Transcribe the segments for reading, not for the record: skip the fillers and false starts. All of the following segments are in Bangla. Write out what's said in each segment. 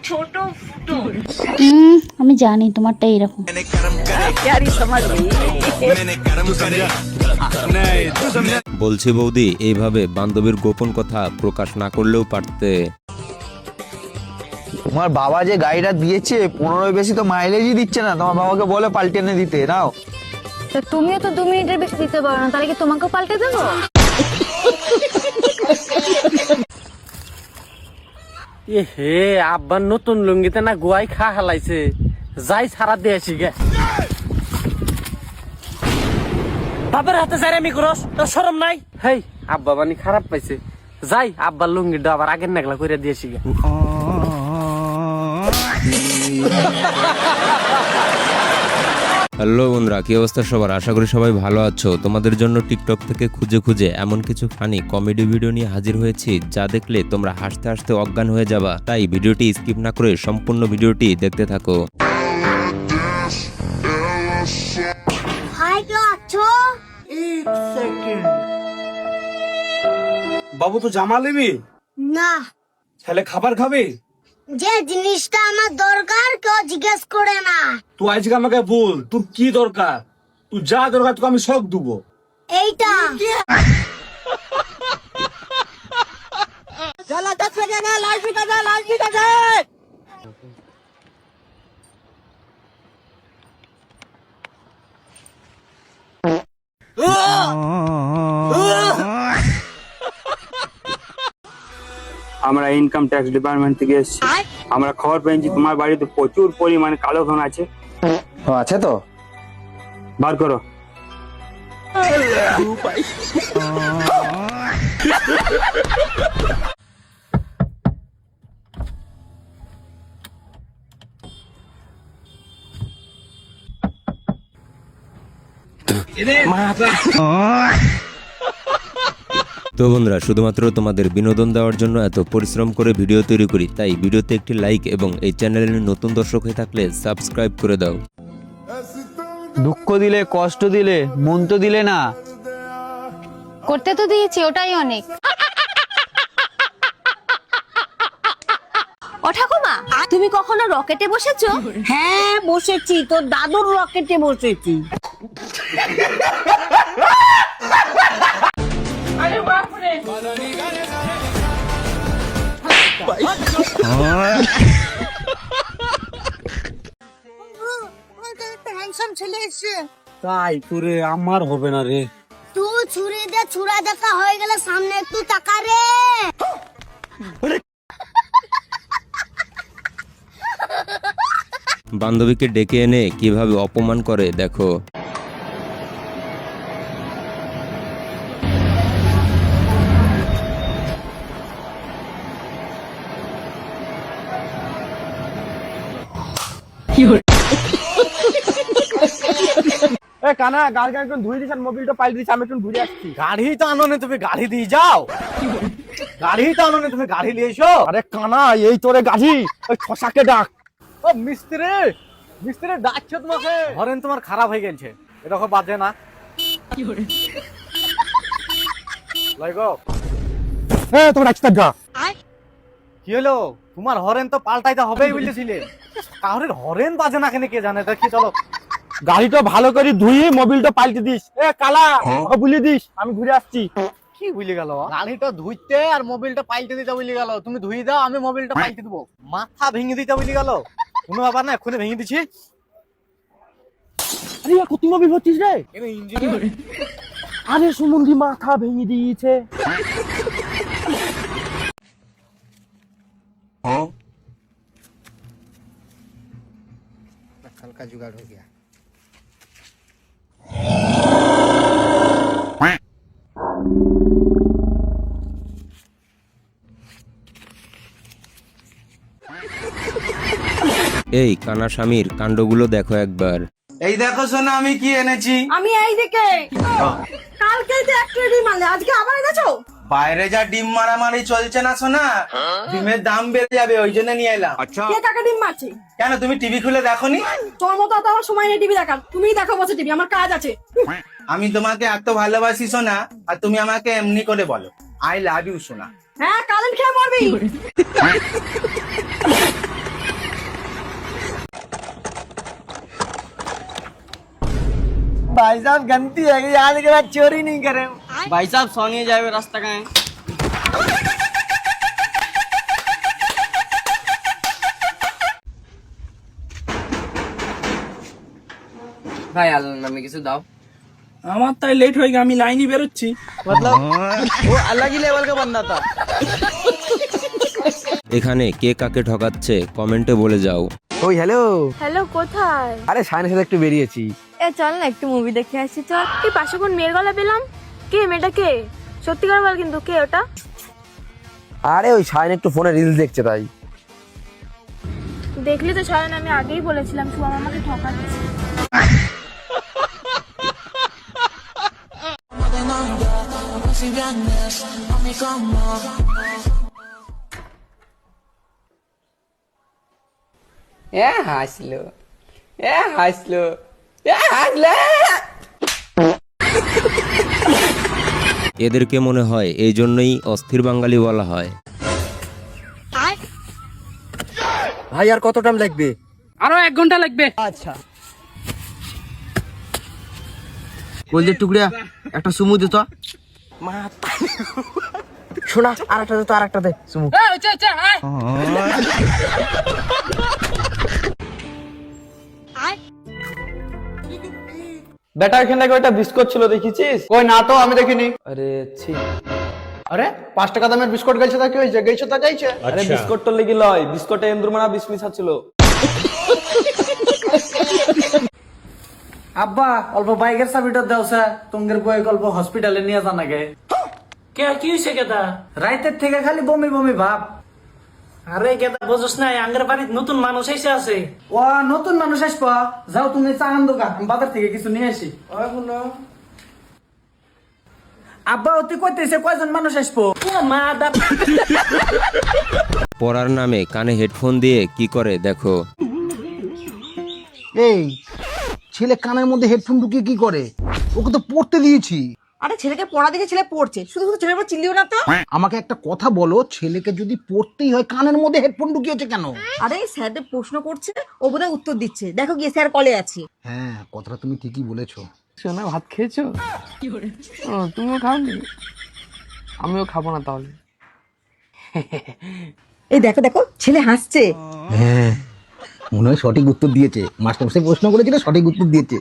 ছোট ফুটো। আমি জানি তোমারটা এরকম। বলছি বৌদি, এইভাবে বান্ধবীর গোপন কথা প্রকাশ না করলেও পারতে। তোমার বাবা যে গাড়িটা দিয়েছে 15 বেশি তো মাইলেজই দিচ্ছে না, তোমার বাবাকে বলে পাল্টে এনে দিতে। নাও। তো তুমিও তো 2 মিনিটের বেশি দিতে পারো না, তাহলে কি তোমাকেও পাল্টে দেবো? এ হে, আব্বার নতুন লুঙ্গিতে না গোয়াই খা হালাইছে, যাই সারা দিয়ে আসি গে। বাবার হাতে যাই আমি করস, তোর শরম নাই? হেই, আব্বা মানে খারাপ পাইছে, যাই আব্বার লুঙ্গিটা আবার আগের নাগলা করে দিয়েছি গে। হ্যালো বন্ধুরা, কি অবস্থা সবার? আশা করি সবাই ভালো আছো। তোমাদের জন্য টিকটক থেকে খুঁজে খুঁজে এমন কিছু ফানি কমেডি ভিডিও নিয়ে হাজির হয়েছি যা দেখলে তোমরা হাসতে হাসতে অজ্ঞান হয়ে যাবা। তাই ভিডিওটি স্কিপ না করে সম্পূর্ণ ভিডিওটি দেখতে থাকো। হাই আছো? বাবু তো জামা নিবি না, তাহলে খাবার খাবি? যে জিনিসটা আমার দরকার কেউ জিজ্ঞেস করে না। তুই আজকে আমাকে বল তোর কি দরকার, তুই যা দরকার তোকে আমি সব দেবো। এইটা আমরা ইনকাম ট্যাক্স ডিপার্টমেন্ট থেকে এসেছি। আমরা খবর পেয়েছি তোমার বাড়িতে প্রচুর পরিমাণে কালো ধন আছে। আছে তো। বার করো। তো বন্ধুরা, শুধুমাত্র তোমাদের বিনোদন দেওয়ার জন্য এত পরিশ্রম করে ভিডিও তৈরি করি, তাই ভিডিওতে একটি লাইক এবং এই চ্যানেলের নতুন দর্শক হয়ে থাকলে সাবস্ক্রাইব করে দাও। দুঃখ দিলে, কষ্ট দিলে, মন তো দিলে না। করতে তো দিয়েছি, ওটাই অনেক। ও ঠাকুমা, তুমি কখনো রকেটে বসেছো? হ্যাঁ বসেছি, তোর দাদুর রকেটে বসেছি। তাই তোরে আমার হবে না রে। তুই ছুরি দিয়ে ছুরা দেখা হয়ে গেলে সামনে একটু তাকা রে। বান্ধবীকে ডেকে এনে কিভাবে অপমান করে দেখো। কানা গাড়ি একটু ধুয়ে দিস আর মোবিলটা পাল্টে দিস, আমি একটু ঘুরে আসছি। গাড়ি তো আনো না, তুমি গাড়ি দিয়ে যাও। গাড়ি তো আনো না, তুমি গাড়ি নিয়ে এসো। আরে কানা, এই তোরে গাড়ি, ওই ছসাকে ডাক। ও মিস্ত্রি, মিস্ত্রি ডাকছো তোমাকে? হরেন তোমার খারাপ হয়ে গেছে, এরকম বাজে না। লাগো হ্যাঁ তোর রাস্তা গা। কি হলো? তোমার হরেন তো পাল্টাইতে হবেই বলেছিলে। কাহরের হরেন বাজে না কেন কে জানে। দেখি চলো, গাড়িটা ভালো করে ধুয়ে মোবিলটা পাল্টে দিস। এ কালা, ওকে বলে দিস আমি ঘুরে আসছি। কি বুঝলে গেল? গাড়িটা ধুইতে আর মোবিলটা পাল্টে দিতে বুঝলে গেল। তুমি ধুই দাও, আমি মোবিলটা পাল্টে দেবো। মাথা ভেঙে দিতে বুঝলে গেল। কোনো ব্যাপার না, এক্ষুনি ভেঙে দিচ্ছি। আরে কত মোবিল হচ্ছিস রে? ইঞ্জিনিয়ার আরে সুমন্দি মাথা ভেঙে দিয়েছে। হালকা জুগাড় হয়ে গিয়া। এই কানা স্বামীর কাণ্ডগুলো দেখো একবার। এই দেখো শোনা আমি কি এনেছি। আমি এই দিকে কালকে তো একটা ডিম আনলে, আজকে আবার এনেছো? বাইরে যা ডিম মারামারি চলছে না শোনা, ডিমের দাম বেড়ে যাবে, ওই জন্য নিয়ে এলাম। কে কাকে ডিম মারছে? কেন তুমি টিভি খুলে দেখোনি? তোর মতো অত আমার সময় নেই টিভি দেখার। তুমিই দেখো বসে টিভি, আমার কাজ আছে। আমি তোমাকে এত ভালোবাসি শোনা, আর তুমি আমাকে এমনি করে বলো আই লাভ ইউ শোনা। হ্যাঁ, কারেন্ট খেয়ে মরবি। भाई साहब गलती है कि आज के बाद चोरी नहीं करें। भाई साहब सोनिए जाए रास्ता कहाँ है? भाई आलू नामी किसे दाओ। আমার তাই লেট হয়ে গেছে, আমি লাইনই বেরোচ্ছি। मतलब वो अलग ही लेवल का बंदा था। এখানে কে কাকে ঠকাচ্ছে কমেন্টে বলে যাও। ওই হ্যালো, হ্যালো, কোথায়? আরে সাইনের সাথে একটু বেরিয়েছি। এ চল না একটু মুভি দেখে আসি চল। এই পাশে কোন মেয়ের গলা পেলাম? কে মেয়েটা কে? সত্যি করে বল কিন্তু কে ওটা? আরে ওই সাইন একটু ফোনে রিলস দেখছে তাই। দেখলি তো ছয়ন, আমি আগেই বলেছিলাম শুভম আমাকে ঠকাচ্ছে। হাসলো হাসলো হাসলো। এদেরকে মনে হয় এই জন্যই অস্থির বাঙালি বলা হয়। ভাই আর কত টাইম লাগবে? আরো 1 ঘন্টা লাগবে। আচ্ছা কলজের টুকরা একটা সুমু দে তো। শোনা আরেকটা দে তো, আরেকটা দে সুমু। বেটা এখানে ওইটা বিস্কুট ছিল দেখেছিস? কই না তো, আমি দেখিনি। আরে ছি, আরে 5 টাকা দামের বিস্কুট গেছে তা কি হয়েছে? গেছে তা যাইছে। আরে বিস্কুট তো লেগে লয়, বিস্কুটে এন্দুরমানা বিসমিসা ছিল। আব্বা অল্প বাইকের চাবিটা দাও স্যার, তোমাদের বই অল্প হসপিটালে নিয়ে যান আগে। কে কি হইছে কেদা? রাইতের থেকে খালি বমি বমি ভাব। আরে কেদা বুঝছ না, আঙ্গের বাড়িতে নতুন মানুষ এসে আছে। ও নতুন মানুষ আসবা, যাও তুমি চান দোকান, আমি বাজার থেকে কিছু নিয়ে আসি। আব্বা অতি কইতেছে কয়জন মানুষ আসবো? মা দা পড়ার নামে কানে হেডফোন দিয়ে কি করে দেখো। এই ছেলে কানের মধ্যে হেডফোন ঢুকিয়ে কি করে? ওকে তো পড়তে দিয়েছি। আরে ছেলেকে পড়া দেখে ছেলে পড়ছে, শুধু শুধু ছেলের উপর চিল্লিও না তো। আমাকে একটা কথা বলো, ছেলেকে যদি পড়তেই হয় কানের মধ্যে হেডফোন ঢুকিয়েছে কেন? আরে স্যারদের প্রশ্ন করছে, ও বোধহয় উত্তর দিচ্ছে, দেখো গিয়ে স্যার কলে আছে। হ্যাঁ, কথাটা তুমি ঠিকই বলেছো। সোনা ভাত খেয়েছো? তুমিও খাওনি? আমিও খাবো না তাহলে। এই দেখো দেখো ছেলে হাসছে। হ্যাঁ, মনে হয় সঠিক উত্তর দিয়েছে। মাস্টারমশাই প্রশ্ন করেছিল, সঠিক উত্তর দিয়েছে।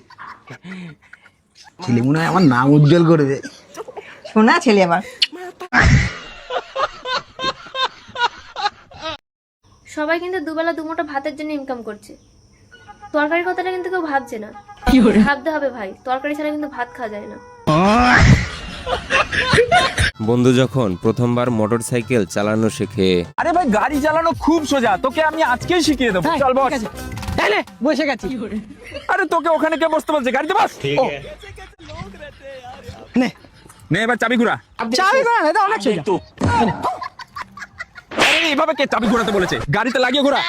ছেলে মনে হয় আমার নাম উজ্জ্বল করবে। শোনা ছেলে আবার। সবাই কিন্তু দুবেলা দুমুঠো ভাতের জন্য ইনকাম করছে, তরকারির কথাটা কিন্তু কেউ ভাবছে না। ভাবতে হবে ভাই, তরকারি ছাড়া কিন্তু ভাত খাওয়া যায় না। বন্ধু যখন প্রথমবার মোটরসাইকেল চালানো শেখে, আরে ভাই গাড়ি চালানো খুব সোজা, তোকে আমি আজকেই শিখিয়ে দেবো। চল বস। তাইলে বসে গেছি। আরে তোকে ওখানে কে বসতে বলছে? গাড়িতে বস। নে নে এবার চাবি ঘুরা। চাবি করা না, এটা অনেক সোজা। আরে এইভাবে কে চাবি ঘোরাতে বলেছে? গাড়িতে লাগিয়ে ঘোরা।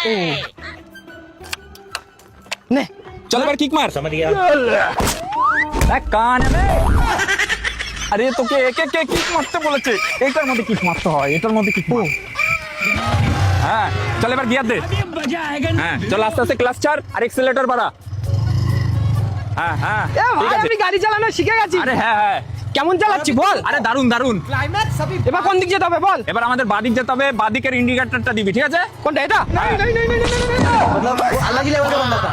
নে চল এবার কিক মার। কান আরে তোকে একে কে কিক মারতে বলেছে? এটার মধ্যে কিক মারতে হয়, এটার মধ্যে কিক মার। হ্যাঁ চল এবার গিয়ার দে। হ্যাঁ চল আস্তে আস্তে ক্লাস ছাড় আর এক্সেলেটর বাড়া। হ্যাঁ হ্যাঁ ঠিক আছে। আমি গাড়ি চালানো শিখে গেছি। আরে হ্যাঁ হ্যাঁ কেমন চালাচ্ছি বল? আরে দারুন দারুন। এবার কোন দিক যেতে হবে বল? এবার আমাদের বাদিক যেতে হবে, বাদিকের ইন্ডিকেটরটা দিবি, ঠিক আছে? কোনটা এটা? হ্যাঁ। मतलब वो अलग ही लेवल का बंदा था।